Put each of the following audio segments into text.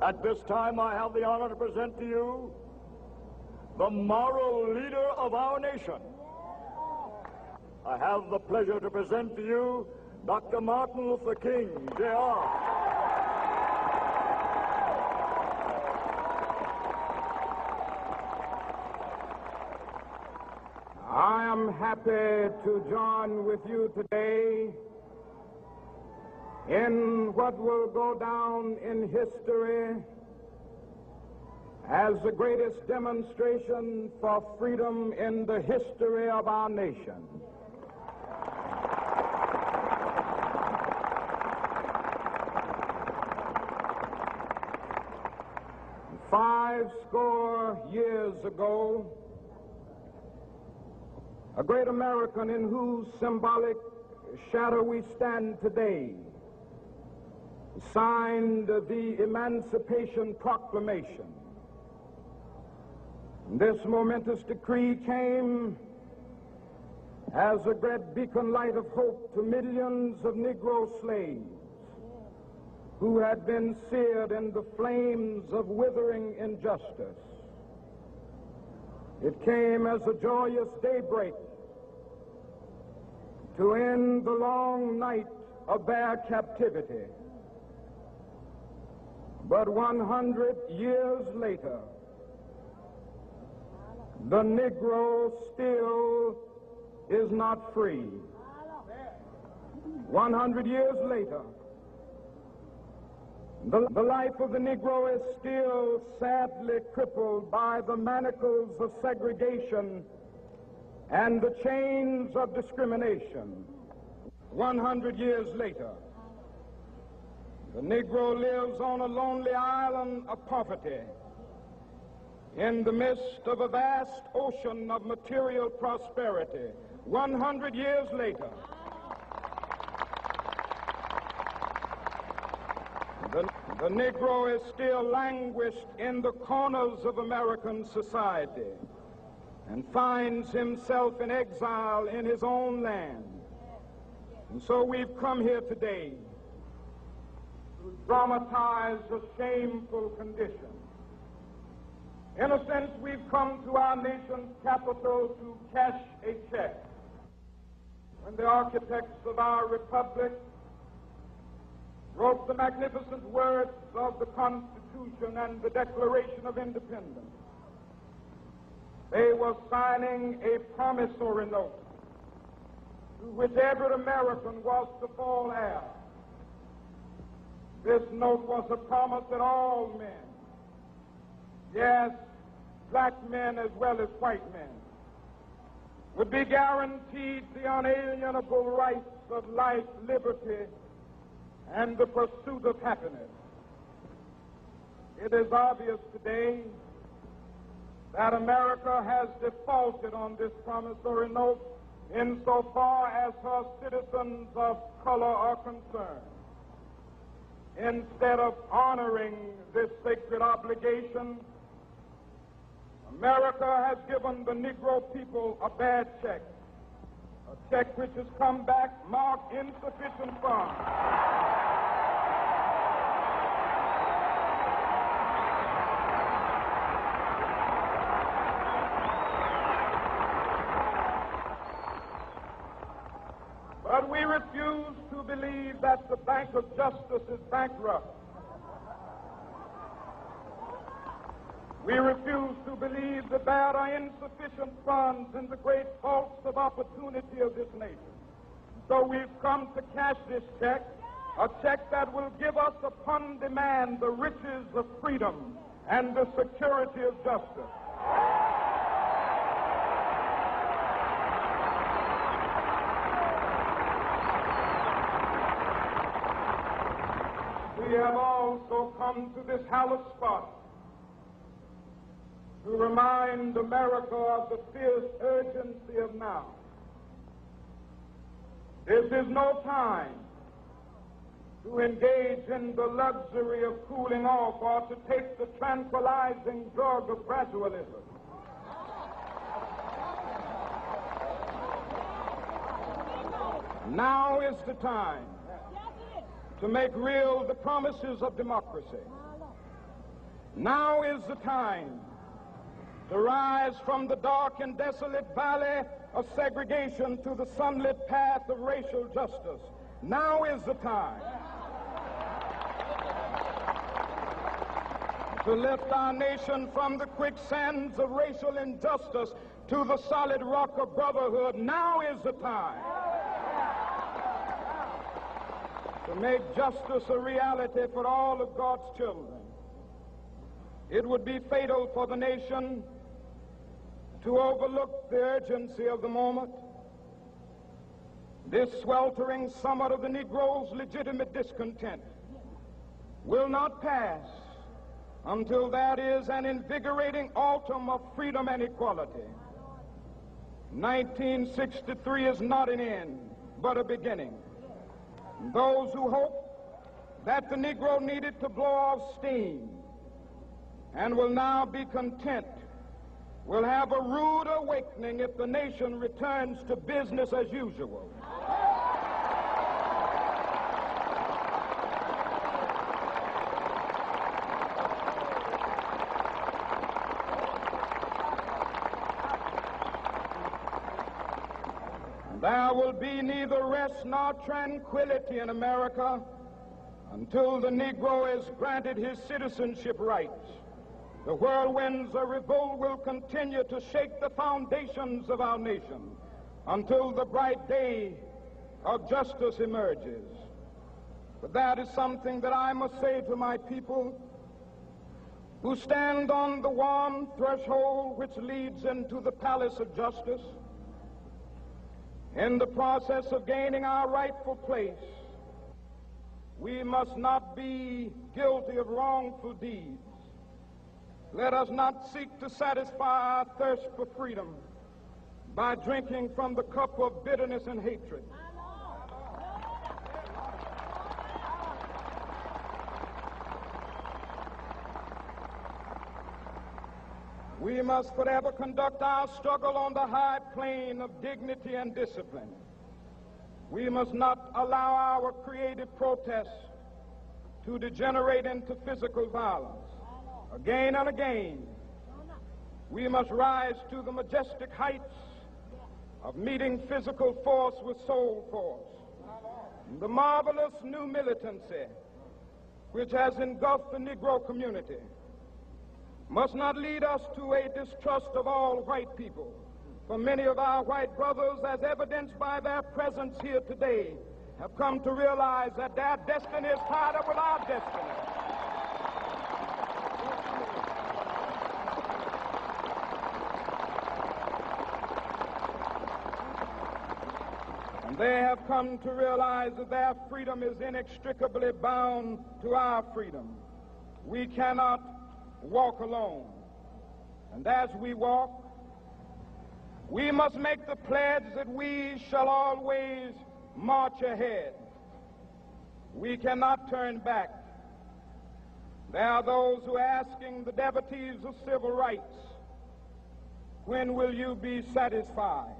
At this time, I have the honor to present to you the moral leader of our nation. I have the pleasure to present to you Dr. Martin Luther King, Jr. I am happy to join with you today in what will go down in history as the greatest demonstration for freedom in the history of our nation. Five score years ago, a great American in whose symbolic shadow we stand today signed the Emancipation Proclamation. This momentous decree came as a great beacon light of hope to millions of Negro slaves who had been seared in the flames of withering injustice. It came as a joyous daybreak to end the long night of their captivity. But 100 years later, the Negro still is not free. 100 years later, the life of the Negro is still sadly crippled by the manacles of segregation and the chains of discrimination. 100 years later, the Negro lives on a lonely island of poverty in the midst of a vast ocean of material prosperity. 100 years later, the Negro is still languished in the corners of American society and finds himself in exile in his own land. And so we've come here today to dramatize a shameful condition. In a sense, we've come to our nation's capital to cash a check. When the architects of our republic wrote the magnificent words of the Constitution and the Declaration of Independence, they were signing a promissory note to which every American was to fall heir. This note was a promise that all men, yes, black men as well as white men, would be guaranteed the unalienable rights of life, liberty, and the pursuit of happiness. It is obvious today that America has defaulted on this promissory note insofar as her citizens of color are concerned. Instead of honoring this sacred obligation, America has given the Negro people a bad check, a check which has come back marked insufficient funds. But we refuse to believe that the Bank of Justice is bankrupt. We refuse to believe that there are insufficient funds in the great vaults of opportunity of this nation. So we've come to cash this check, a check that will give us upon demand the riches of freedom and the security of justice. We have also come to this hallowed spot to remind America of the fierce urgency of now. This is no time to engage in the luxury of cooling off or to take the tranquilizing drug of gradualism. Now is the time to make real the promises of democracy. Now is the time to rise from the dark and desolate valley of segregation to the sunlit path of racial justice. Now is the time to lift our nation from the quicksands of racial injustice to the solid rock of brotherhood. Now is the time to make justice a reality for all of God's children. It would be fatal for the nation to overlook the urgency of the moment. This sweltering summit of the Negro's legitimate discontent will not pass until that is an invigorating autumn of freedom and equality. 1963 is not an end, but a beginning. Those who hope that the Negro needed to blow off steam and will now be content will have a rude awakening if the nation returns to business as usual. There will be neither rest nor tranquility in America until the Negro is granted his citizenship rights. The whirlwinds of revolt will continue to shake the foundations of our nation until the bright day of justice emerges. But that is something that I must say to my people who stand on the warm threshold which leads into the palace of justice. In the process of gaining our rightful place, we must not be guilty of wrongful deeds. Let us not seek to satisfy our thirst for freedom by drinking from the cup of bitterness and hatred. We must forever conduct our struggle on the high plane of dignity and discipline. We must not allow our creative protests to degenerate into physical violence. Again and again, we must rise to the majestic heights of meeting physical force with soul force. The marvelous new militancy which has engulfed the Negro community must not lead us to a distrust of all white people. For many of our white brothers, as evidenced by their presence here today, have come to realize that their destiny is tied up with our destiny. And they have come to realize that their freedom is inextricably bound to our freedom. We cannot walk alone. And as we walk, we must make the pledge that we shall always march ahead. We cannot turn back. There are those who are asking the devotees of civil rights, when will you be satisfied?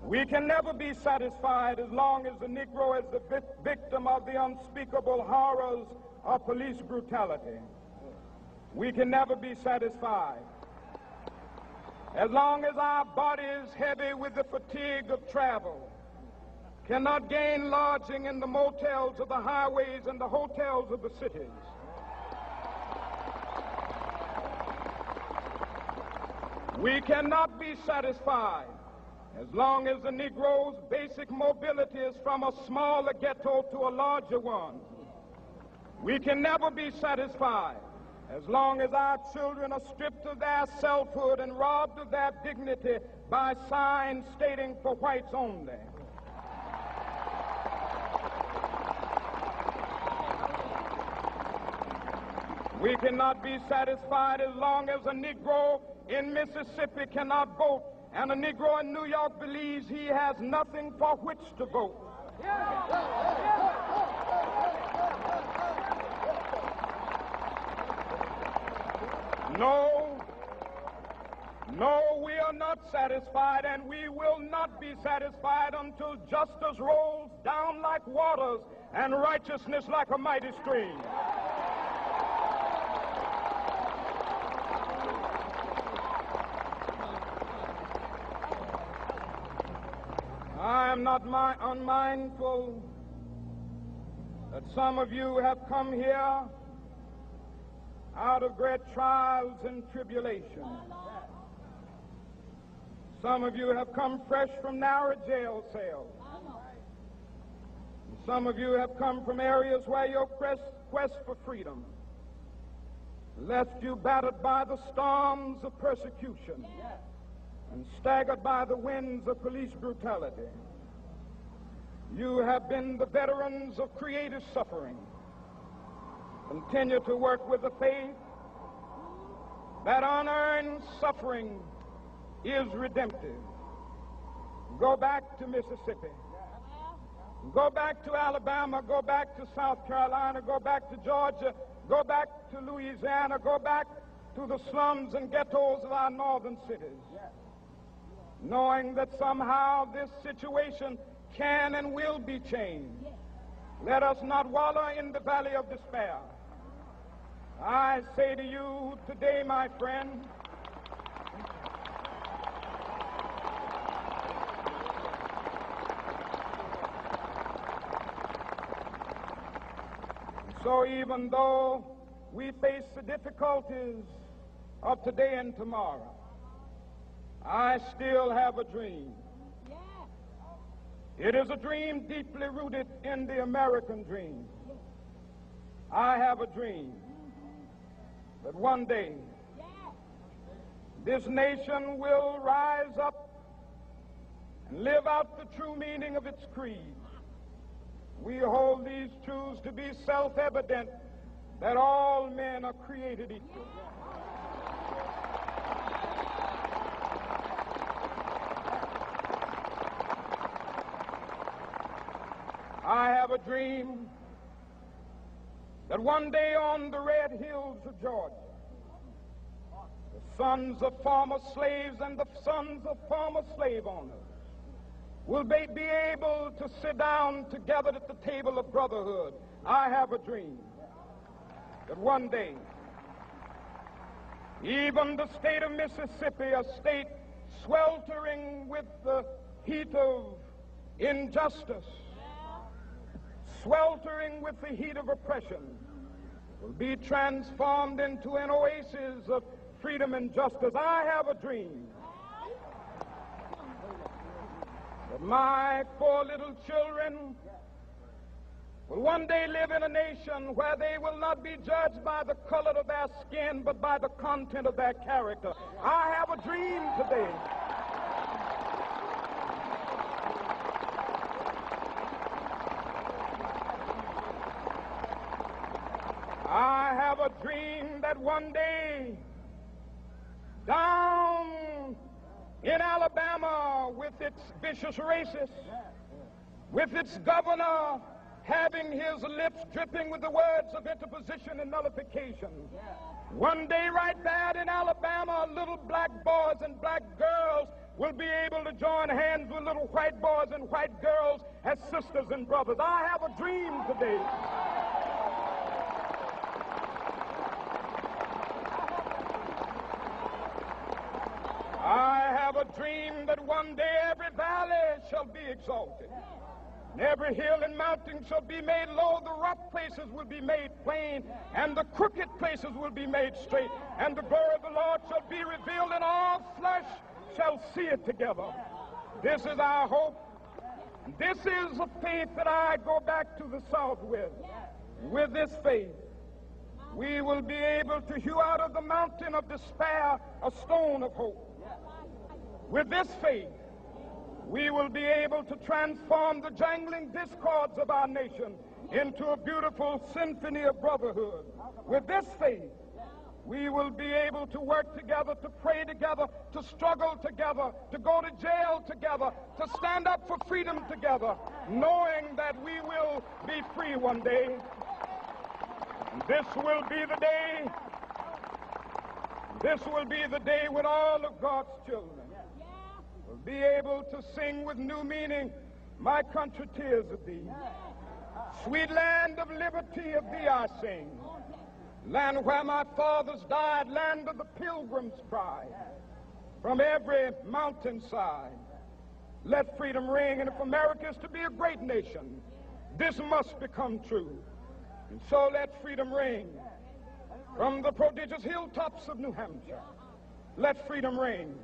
We can never be satisfied as long as the Negro is the victim of the unspeakable horrors of police brutality. We can never be satisfied as long as our body is heavy with the fatigue of travel, cannot gain lodging in the motels of the highways and the hotels of the cities. We cannot be satisfied as long as the Negro's basic mobility is from a smaller ghetto to a larger one. We can never be satisfied as long as our children are stripped of their selfhood and robbed of their dignity by signs stating for whites only. We cannot be satisfied as long as a Negro in Mississippi cannot vote and a Negro in New York believes he has nothing for which to vote. No, we are not satisfied, and we will not be satisfied until justice rolls down like waters and righteousness like a mighty stream. not unmindful that some of you have come here out of great trials and tribulations. Some of you have come fresh from narrow jail cells. Some of you have come from areas where your quest for freedom left you battered by the storms of persecution and staggered by the winds of police brutality. You have been the veterans of creative suffering. Continue to work with the faith that unearned suffering is redemptive. Go back to Mississippi. Go back to Alabama. Go back to South Carolina. Go back to Georgia. Go back to Louisiana. Go back to the slums and ghettos of our northern cities. Knowing that somehow this situation can and will be changed. Let us not wallow in the valley of despair. I say to you today, my friend, so even though we face the difficulties of today and tomorrow, I still have a dream. It is a dream deeply rooted in the American dream. I have a dream that one day this nation will rise up and live out the true meaning of its creed. We hold these truths to be self-evident, that all men are created equal. I have a dream that one day on the red hills of Georgia, the sons of former slaves and the sons of former slave owners will be able to sit down together at the table of brotherhood. I have a dream that one day, even the state of Mississippi, a state sweltering with the heat of injustice, sweltering with the heat of oppression, will be transformed into an oasis of freedom and justice. I have a dream that my 4 little children will one day live in a nation where they will not be judged by the color of their skin, but by the content of their character. I have a dream today I have a dream that one day down in Alabama, with its vicious racists, with its governor having his lips dripping with the words of interposition and nullification, one day right there in Alabama, little black boys and black girls will be able to join hands with little white boys and white girls as sisters and brothers. I have a dream today that one day every valley shall be exalted, and every hill and mountain shall be made low, the rough places will be made plain, and the crooked places will be made straight, and the glory of the Lord shall be revealed, and all flesh shall see it together. This is our hope. This is a faith that I go back to the South with. With this faith, we will be able to hew out of the mountain of despair a stone of hope. With this faith, we will be able to transform the jangling discords of our nation into a beautiful symphony of brotherhood. With this faith, we will be able to work together, to pray together, to struggle together, to go to jail together, to stand up for freedom together, knowing that we will be free one day. And this will be the day. This will be the day when all of God's children will be able to sing with new meaning, "My country, tears of thee. Sweet land of liberty, of thee I sing. Land where my fathers died, land of the pilgrim's pride. From every mountainside, Let freedom ring, and if America is to be a great nation, this must become true. And so let freedom ring from the prodigious hilltops of New Hampshire. Let freedom ring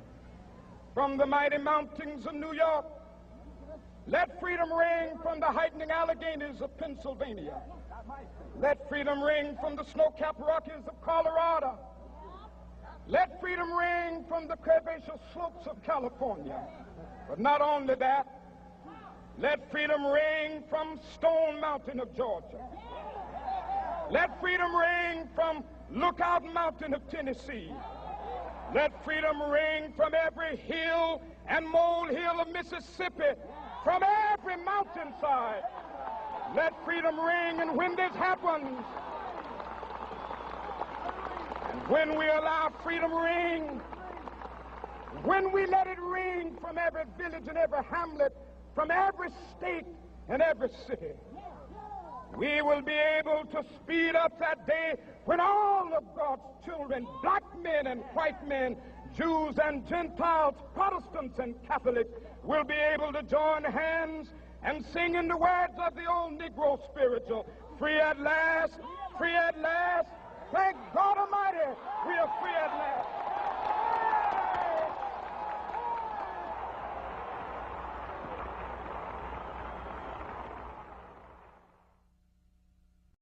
from the mighty mountains of New York. Let freedom ring from the heightening Alleghenies of Pennsylvania. Let freedom ring from the snow-capped Rockies of Colorado. Let freedom ring from the curvaceous slopes of California. But not only that, let freedom ring from Stone Mountain of Georgia. Let freedom ring from Lookout Mountain of Tennessee. Let freedom ring from every hill and molehill of Mississippi, from every mountainside. Let freedom ring, and when this happens, and when we allow freedom ring, when we let it ring from every village and every hamlet, from every state and every city, we will be able to speed up that day when all of God's children, black men and white men, Jews and Gentiles, Protestants and Catholics, will be able to join hands and sing in the words of the old Negro spiritual, free at last, thank God Almighty, we are free